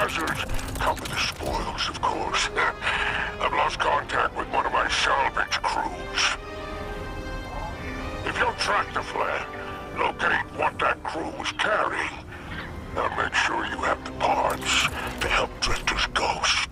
hazards come with the spoils, of course. I've lost contact with one of my salvage crews. If you'll track the flare, locate what that crew was carrying, I'll make sure you have the parts to help Drifter's ghost.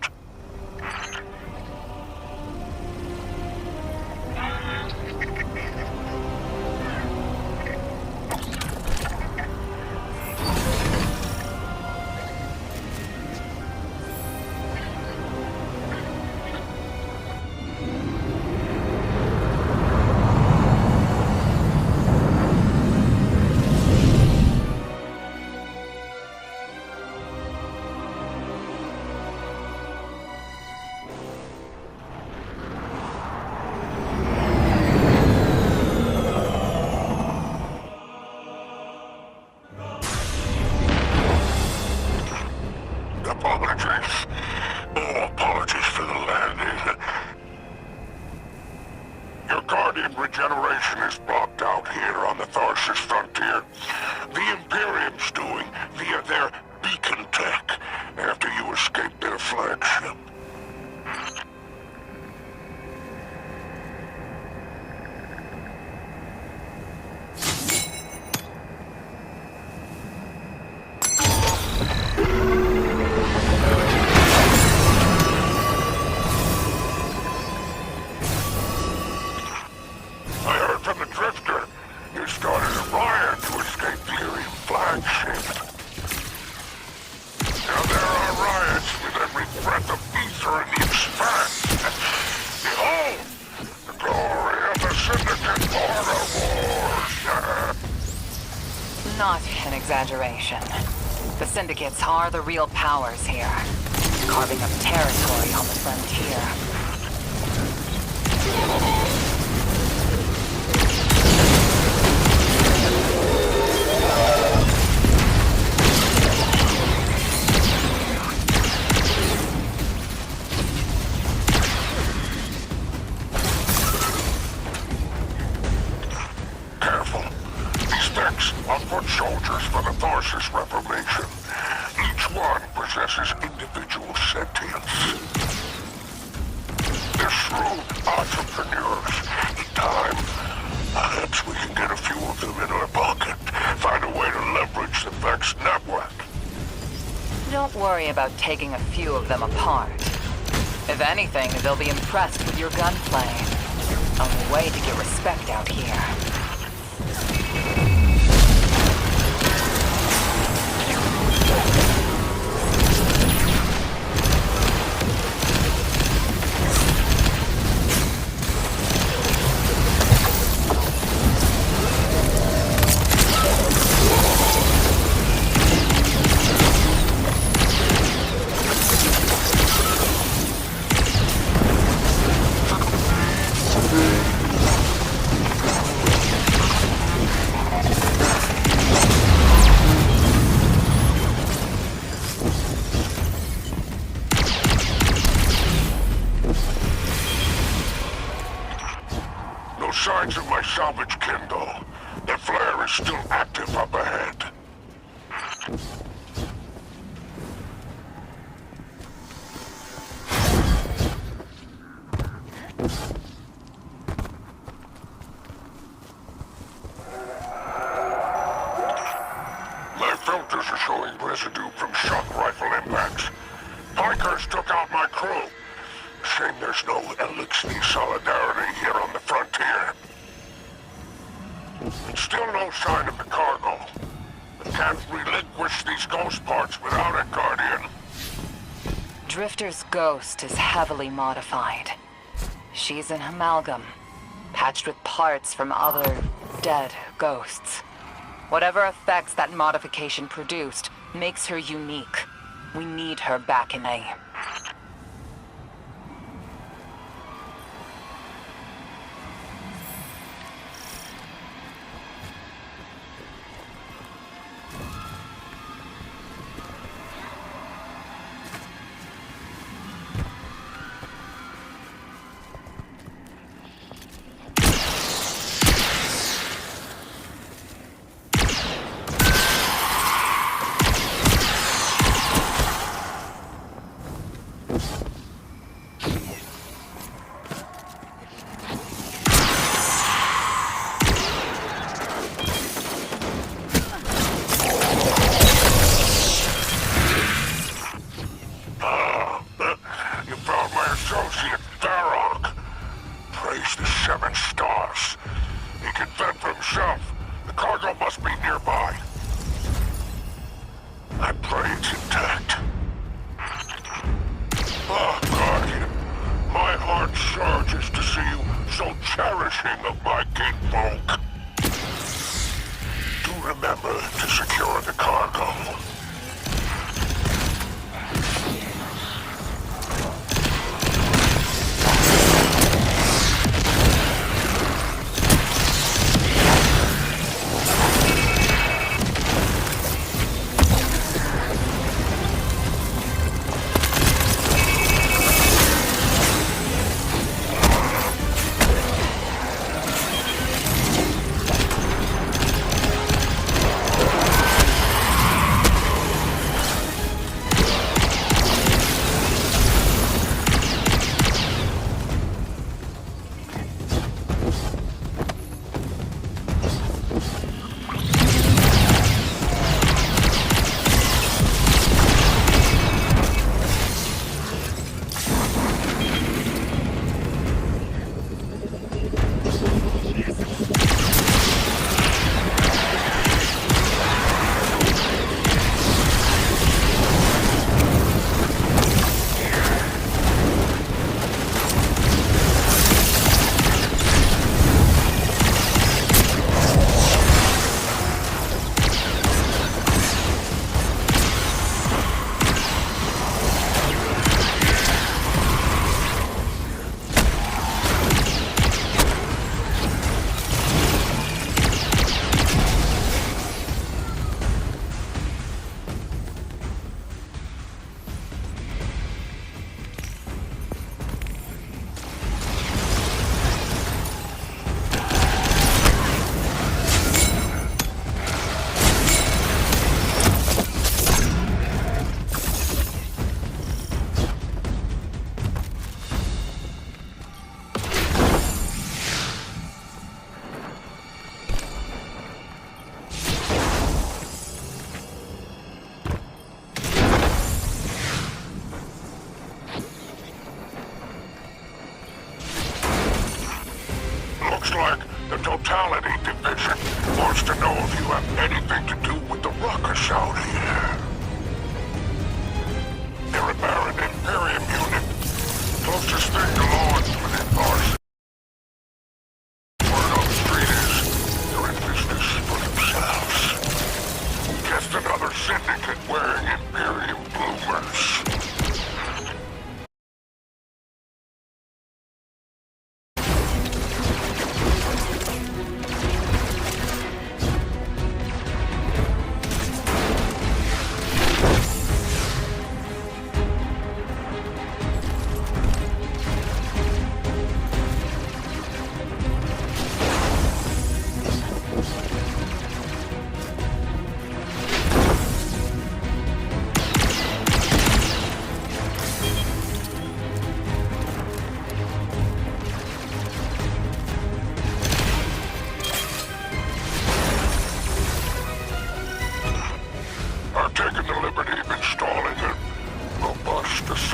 Apologies. Oh, apologies for the landing. Your Guardian regeneration is blocked out here on the Tharsis frontier. The Imperium's doing via their beacon tech after you escaped their flagship. Not an exaggeration. The syndicates are the real powers here, carving up territory on the frontier. Are foot soldiers for the Tharsis Reformation. Each one possesses individual sentience. They're shrewd entrepreneurs. In time, perhaps we can get a few of them in our pocket. Find a way to leverage the Vex network. Don't worry about taking a few of them apart. If anything, they'll be impressed with your gunplay. Only way to get respect out here. Signs of my salvage kindle. The flare is still active up ahead. My filters are showing residue from shock rifle impacts. Pikers took out my crew. Shame there's no Elixir solidarity here on the frontier. And still no sign of the cargo. I can't relinquish these ghost parts without it, Guardian. Drifter's ghost is heavily modified. She's an amalgam, patched with parts from other dead ghosts. Whatever effects that modification produced makes her unique. We need her back in aim.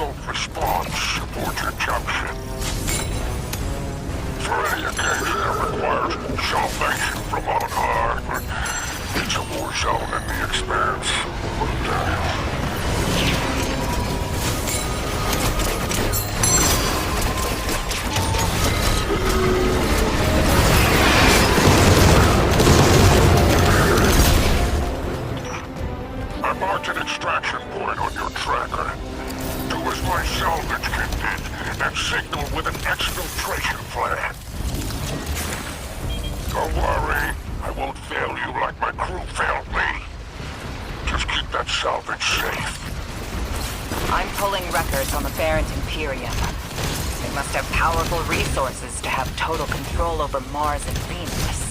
assault response aboard your junction. For any occasion that requires salvation from on high, it's a war zone in the expanse. I marked an extraction point on your tracker. Do as my salvage kit did, and signal with an exfiltration flare. Don't worry, I won't fail you like my crew failed me. Just keep that salvage safe. I'm pulling records on the Barrent Imperium. They must have powerful resources to have total control over Mars and Venus.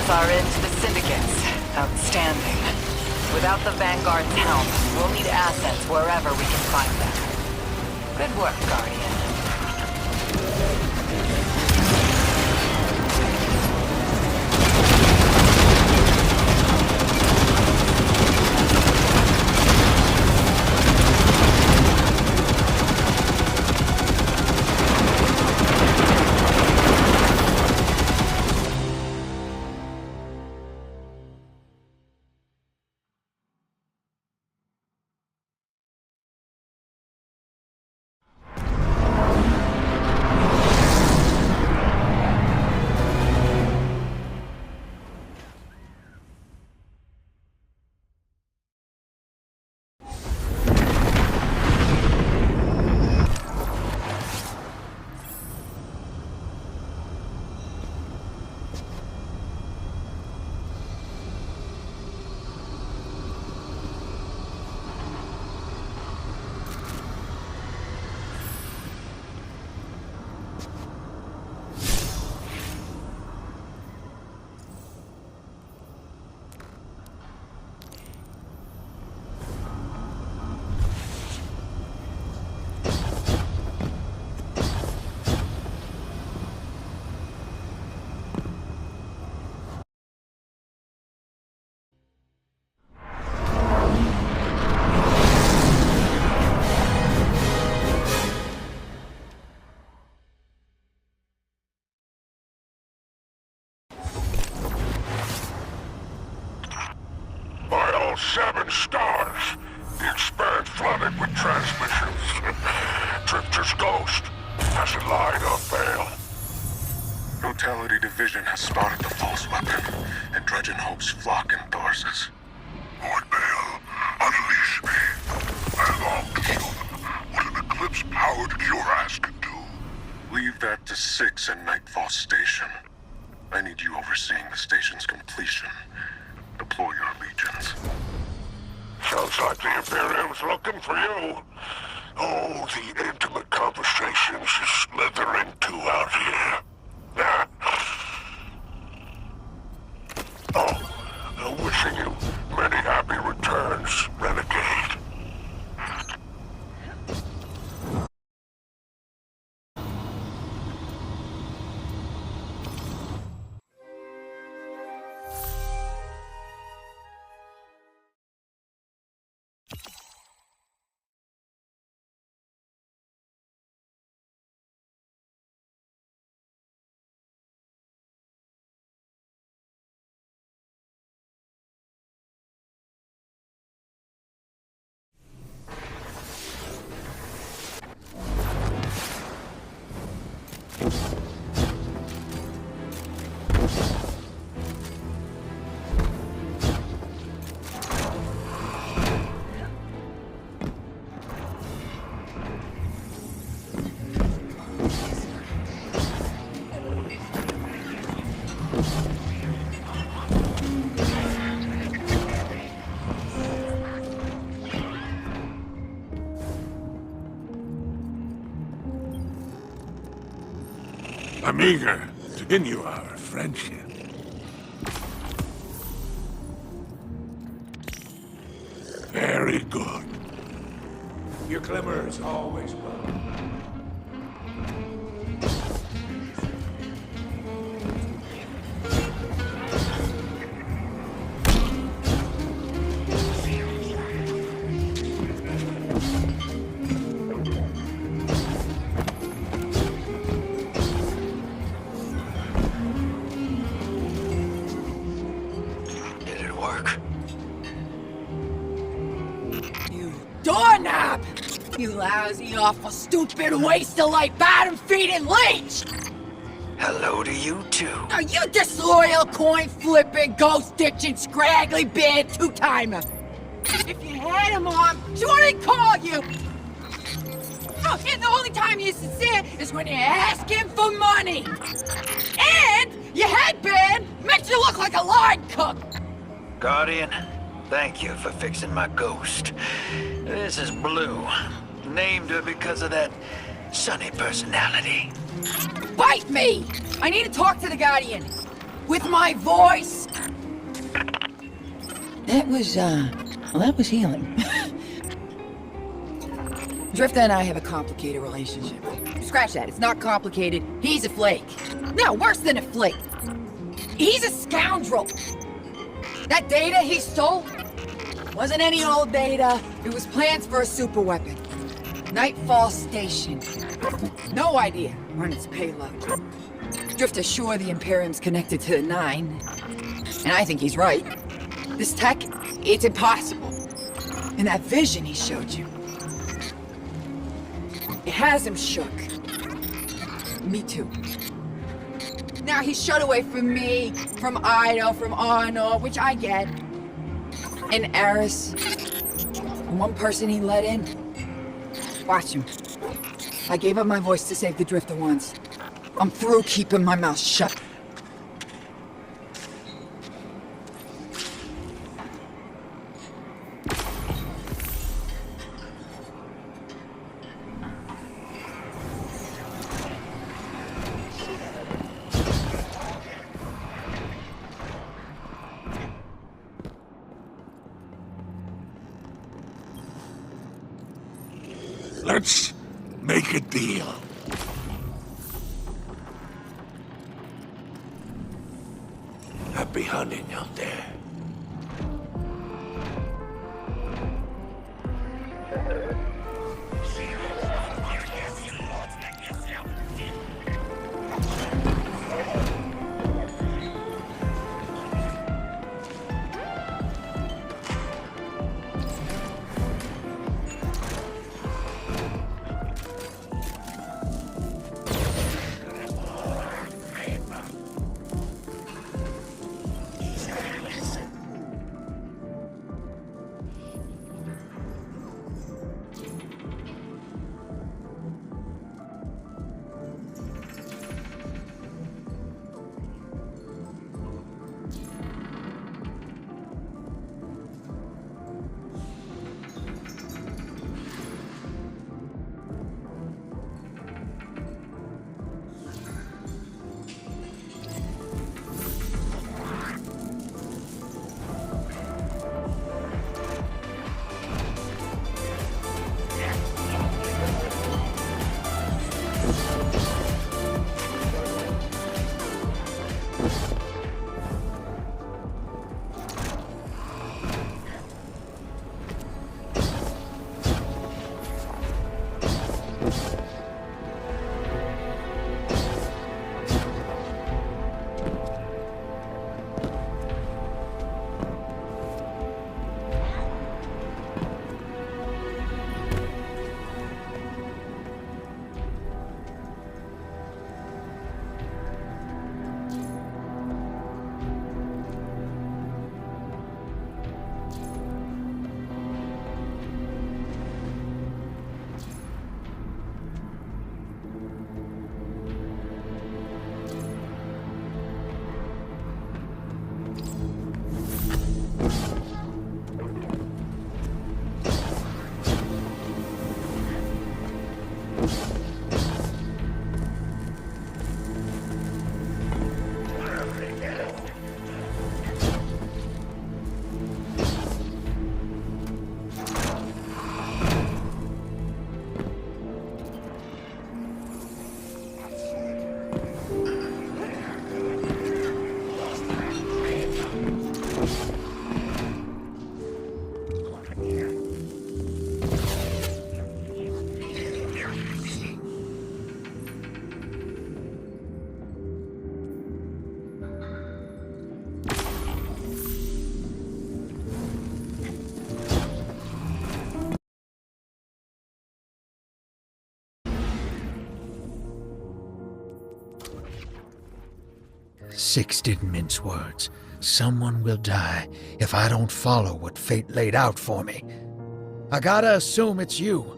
Are into the syndicates. Outstanding. Without the Vanguard's help, we'll need assets wherever we can find them. Good work, Guardian. all 7 stars. The expanse flooded with transmissions. Drifter's ghost hasn't lied or failed. Totality Division has spotted the false weapon, and Dredgen hopes flock in Thorses. Lord Bale, unleash me. I long to show them what an Eclipse-powered cuirass can do. Leave that to 6 and Nightfall Station. I need you overseeing the station's completion. Deploy your legions. Sounds like the Imperium's looking for you. Oh, the intimate conversations you slither into out here. Oh, wishing you many happy returns, renegade. I'm eager to continue our friendship. Very good. Your glimmer is always welcome. Doorknob! You lousy, awful, stupid, waste-of-life, bottom-feeding leech! Hello to you, too. Are you disloyal, coin-flipping, ghost-ditching, scraggly-beard two-timer? If you had a mom, she wouldn't call you! Oh, and the only time you're sincere is when you're asking for money! And your headband makes you look like a line cook! Guardian, thank you for fixing my ghost. This is Blue. Named her because of that sunny personality. Bite me! I need to talk to the Guardian. With my voice. That was healing. Drifter and I have a complicated relationship. Scratch that, it's not complicated. He's a flake. No, worse than a flake. He's a scoundrel. That data he stole wasn't any old data. It was plans for a super weapon. Nightfall Station. No idea on its payload. Drifter's sure the Imperium's connected to the 9. And I think he's right. This tech, it's impossible. And that vision he showed you, it has him shook. Me too. Now he's shut away from me, from Ido, from Arno, which I get. And Eris. One person he let in. Watch him. I gave up my voice to save the Drifter once. I'm through keeping my mouth shut. Let's make a deal. Happy hunting out there. Six didn't mince words. Someone will die if I don't follow what fate laid out for me. I gotta assume it's you.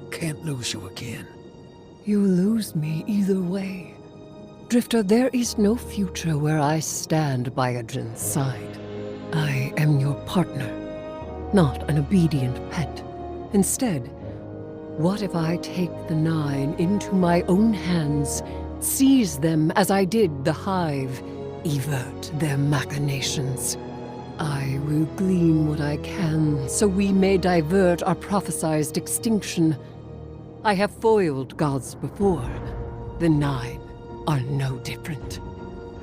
Can't lose you again. You lose me either way. Drifter, there is no future where I stand by Adrian's side. I am your partner, not an obedient pet. Instead, what if I take the Nine into my own hands, seize them as I did the Hive, evert their machinations? I will glean what I can, so we may divert our prophesized extinction. I have foiled gods before. The Nine are no different.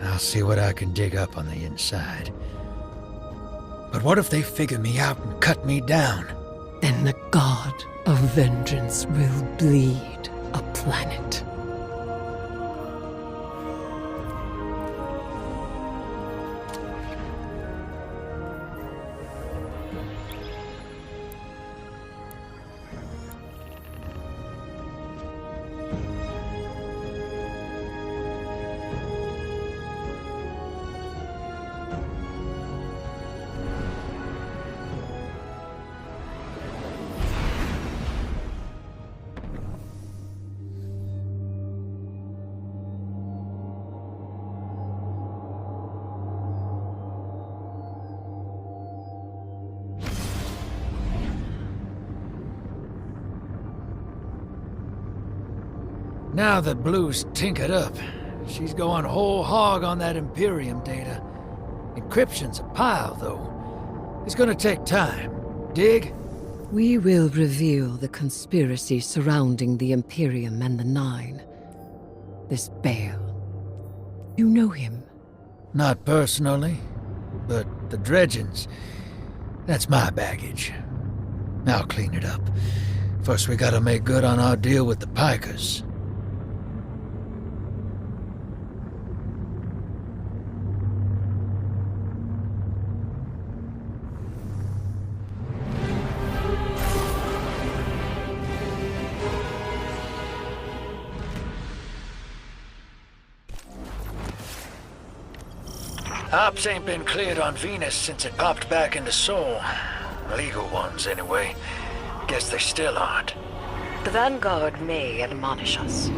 I'll see what I can dig up on the inside. But what if they figure me out and cut me down? Then the god of vengeance will bleed a planet. Now that Blue's tinkered up, she's going whole hog on that Imperium data. Encryption's a pile, though. It's gonna take time. Dig? We will reveal the conspiracy surrounding the Imperium and the Nine. This Bale. You know him? Not personally, but the dredgings, that's my baggage. I'll clean it up. First we gotta make good on our deal with the Pikers. Ops ain't been cleared on Venus since it popped back into Sol. Legal ones, anyway. Guess they still aren't. The Vanguard may admonish us.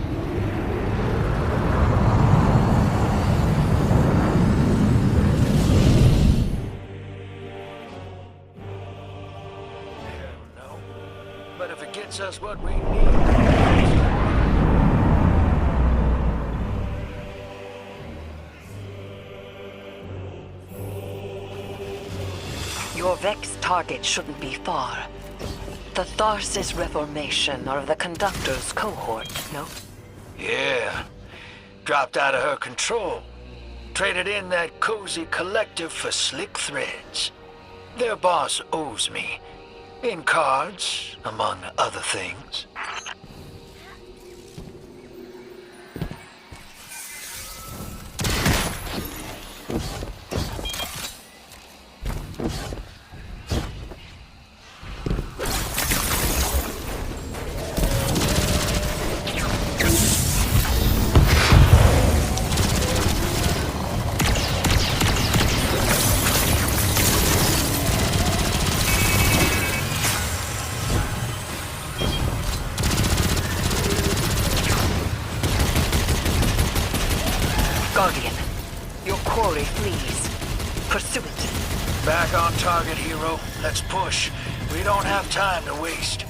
No. But if it gets us what we need... Your Vex target shouldn't be far. The Tharsis Reformation or the Conductor's cohort, no? Yeah. Dropped out of her control. Traded in that cozy collective for slick threads. Their boss owes me. In cards, among other things. Guardian, your quarry flees. Pursue it. Back on target, hero. Let's push. We don't have time to waste.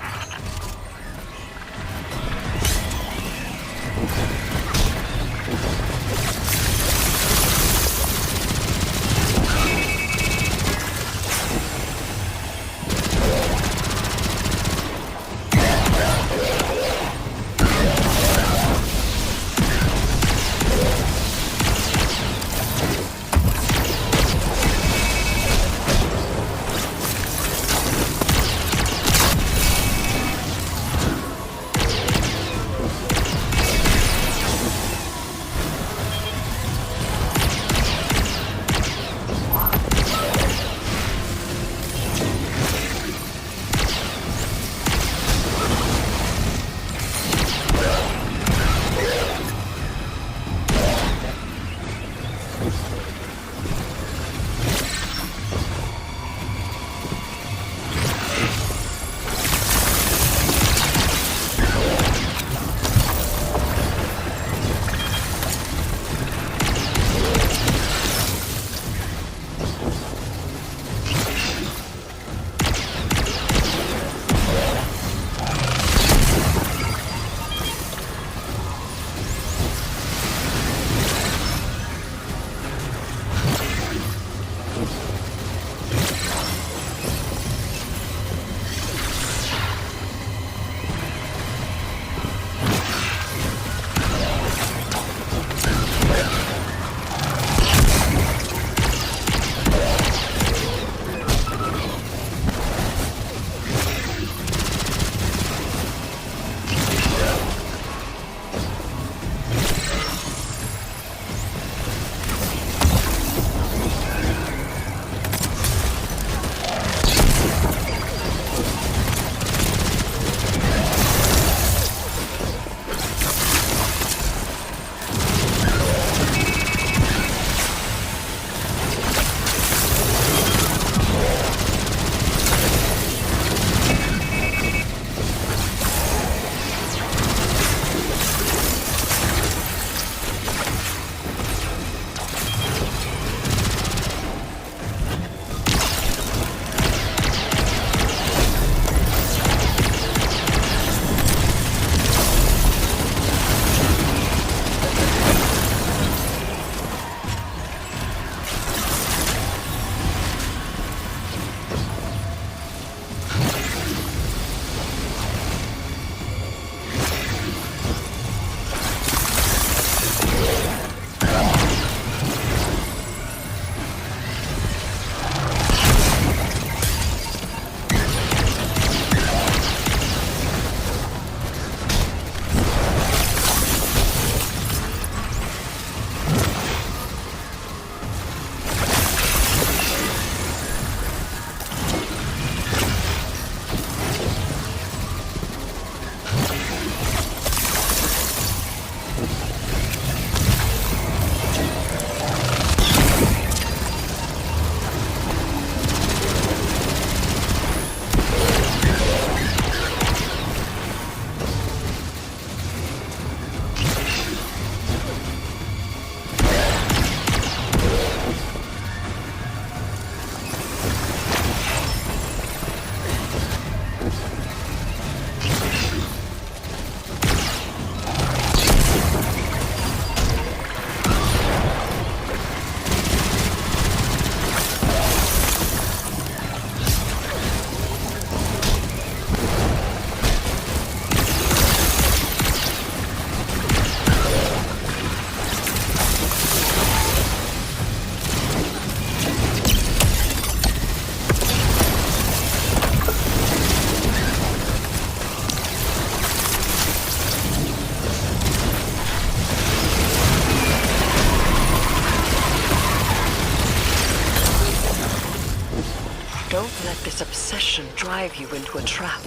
Don't let this obsession drive you into a trap.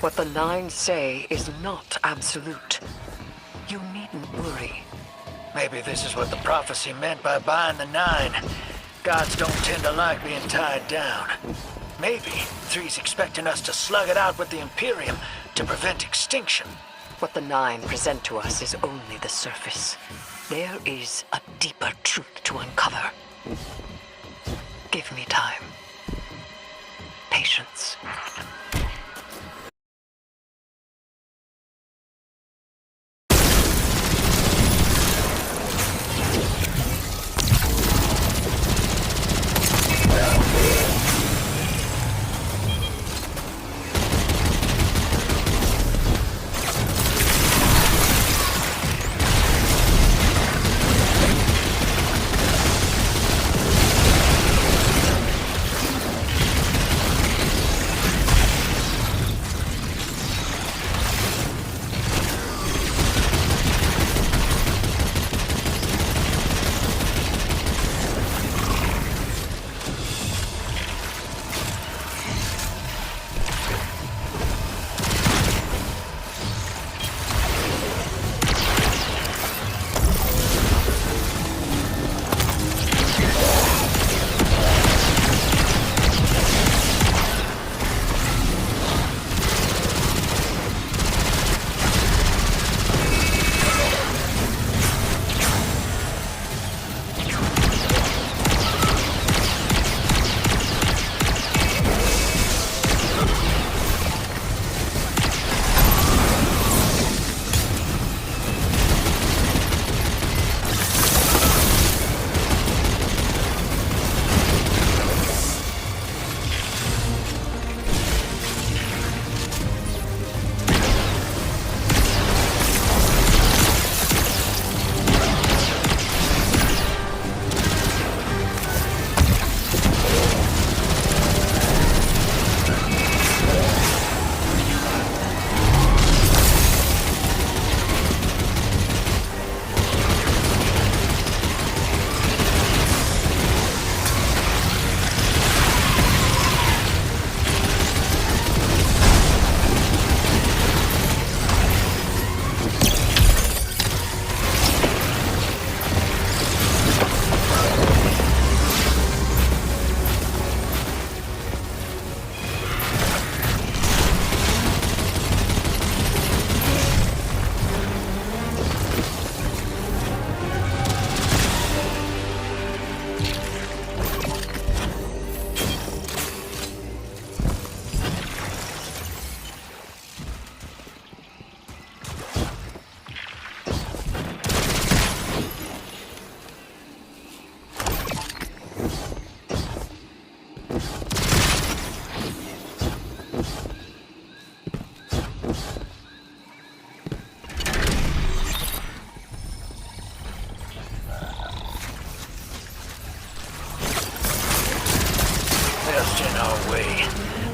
What the Nine say is not absolute. You needn't worry. Maybe this is what the prophecy meant by buying the Nine. Gods don't tend to like being tied down. Maybe Three's expecting us to slug it out with the Imperium to prevent extinction. What the Nine present to us is only the surface. There is a deeper truth to uncover. Give me time. Patience.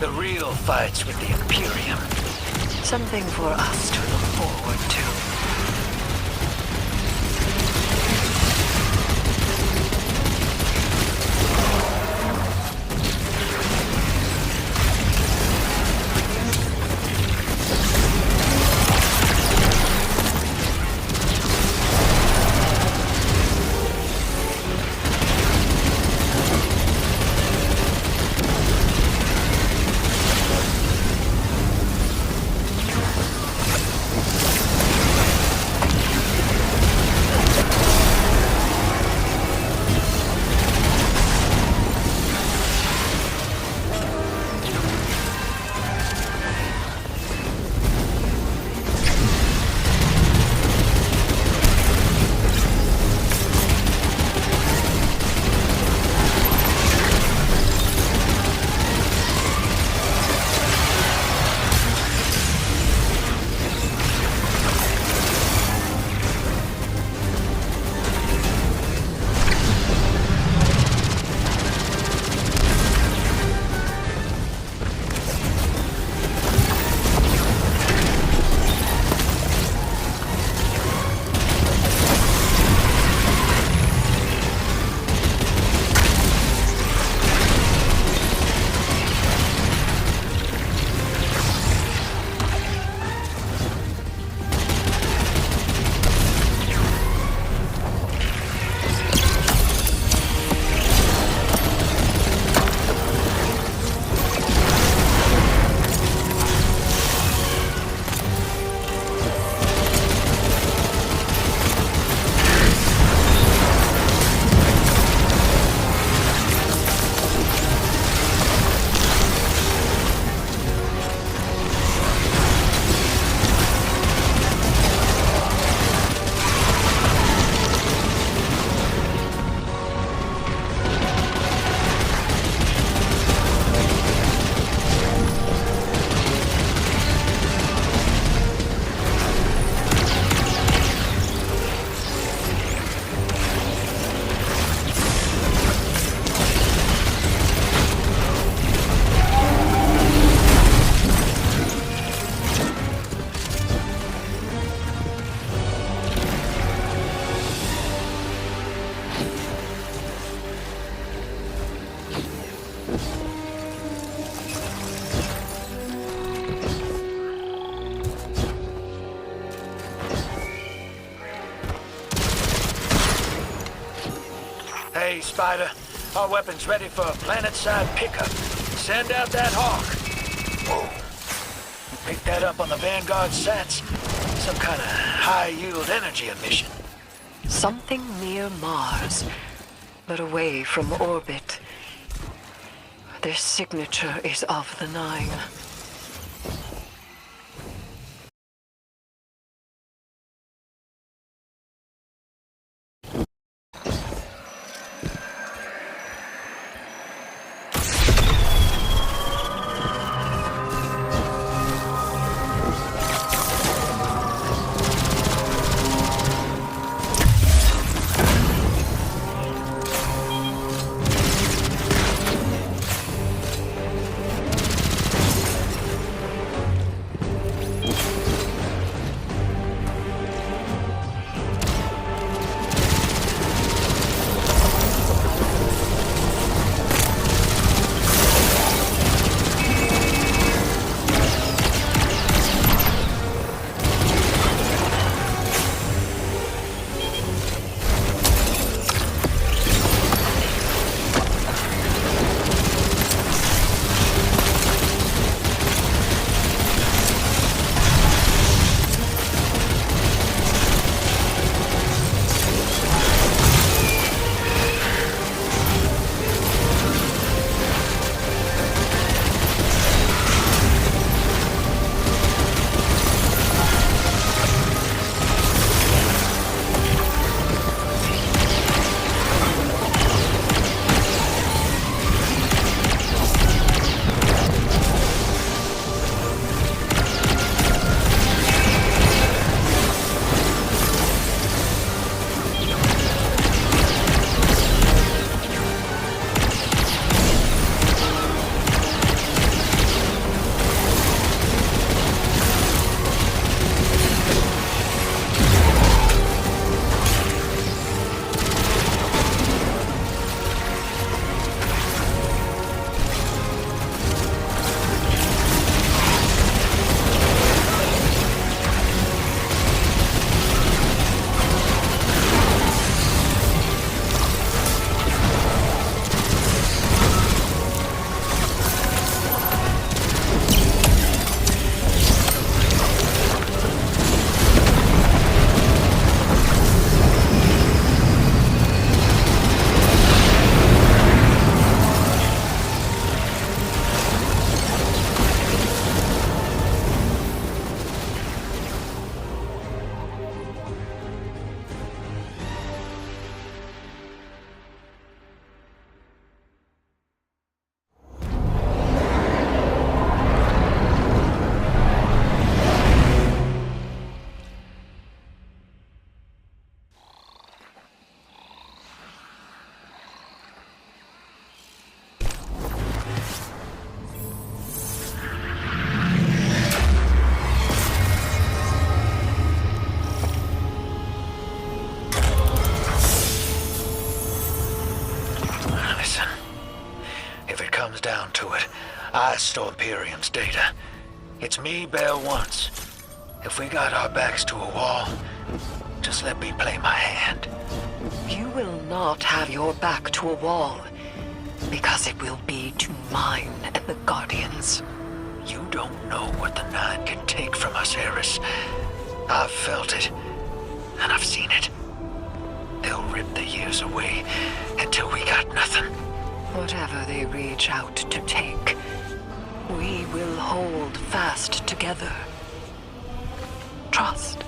The real fights with the Imperium. Something for us to look forward to. Spider. Our weapon's ready for a planet-side pickup. Send out that hawk. Whoa. Pick that up on the Vanguard sats. Some kind of high-yield energy emission. Something near Mars, but away from orbit. Their signature is of the Nine. Down to it. I stole Imperium's data. It's me, Bear once. If we got our backs to a wall, just let me play my hand. You will not have your back to a wall, because it will be to mine and the Guardians. You don't know what the Nine can take from us, Eris. I've felt it, and I've seen it. They'll rip the years away until we got nothing. Whatever they reach out to take, we will hold fast together. Trust.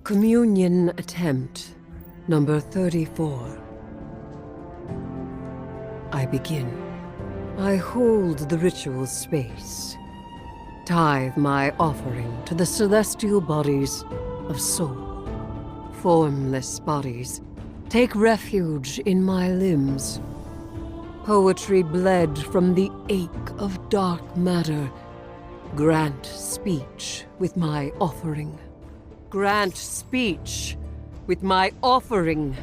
Communion attempt, number 34. I begin. I hold the ritual space. Tithe my offering to the celestial bodies of soul. Formless bodies, take refuge in my limbs. Poetry bled from the ache of dark matter, Grant speech with my offering. Grant speech with my offering.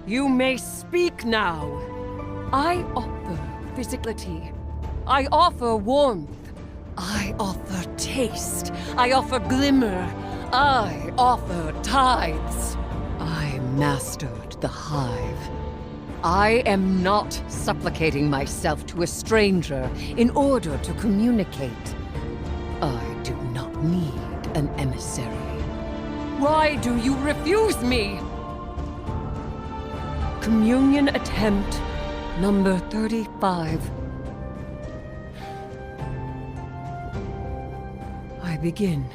You may speak now. I offer physicality. I offer warmth. I offer taste. I offer glimmer. I offer tides. I mastered the hive. I am not supplicating myself to a stranger in order to communicate. I do not need an emissary. Why do you refuse me? Communion attempt number 35. I begin.